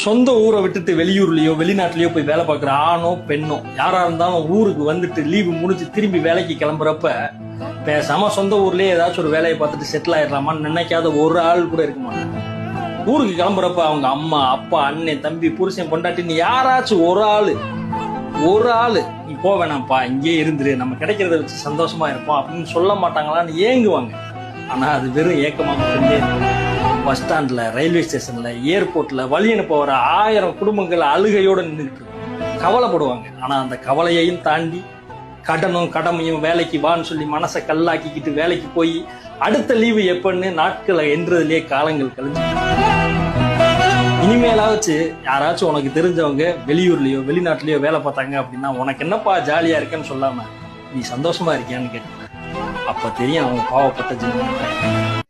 சொந்த ஊரை விட்டுட்டு வெளியூர்லயோ வெளிநாட்டுலயோ போய் வேலை பார்க்குற ஆணோ பெண்ணோ யாரா இருந்தாலும் ஊருக்கு வந்துட்டு லீவு முடிஞ்சு திரும்பி வேலைக்கு கிளம்புறப்ப பேசாம சொந்த ஊர்லயே ஏதாச்சும் ஒரு வேலையை பார்த்துட்டு செட்டில் ஆயிடலாமான்னு நினைக்காத ஒரு ஆள் கூட இருக்க மாட்டாங்க. ஊருக்கு கிளம்புறப்ப அவங்க அம்மா அப்பா அண்ணன் தம்பி புருஷன் பொண்டாட்டின்னு யாராச்சும் ஒரு ஆளு நீ போ வேணாம்ப்பா இங்கே இருந்துரு நம்ம கிடைக்கிறத வச்சு சந்தோஷமா இருப்போம் அப்படின்னு சொல்ல மாட்டாங்களான்னு ஏங்குவாங்க. ஆனா அது வெறும் ஏக்கமா மட்டுமே இருக்கும். பஸ் ஸ்டாண்ட்ல ரயில்வே ஸ்டேஷன்ல ஏர்போர்ட்ல வழி அனுப்ப வர 1000 குடும்பங்கள் அழுகையோட நின்றுட்டு கவலைப்படுவாங்க. ஆனா அந்த கவலையையும் தாண்டி கடனும் கடமையும் வேலைக்கு வான்னு சொல்லி மனசை கல்லாக்கிக்கிட்டு வேலைக்கு போய் அடுத்த லீவு எப்பன்னு நாட்களை என்றதுலயே காலங்கள் கழிஞ்சு. இனிமேலாச்சு யாராச்சும் உனக்கு தெரிஞ்சவங்க வெளியூர்லயோ வெளிநாட்டுலயோ வேலை பார்த்தாங்க அப்படின்னா உனக்கு என்னப்பா ஜாலியா இருக்கேன்னு சொல்லாம நீ சந்தோஷமா இருக்கியான்னு கேட்டு அப்ப தெரியும் அவங்க பாவப்பட்ட ஜென்மம்.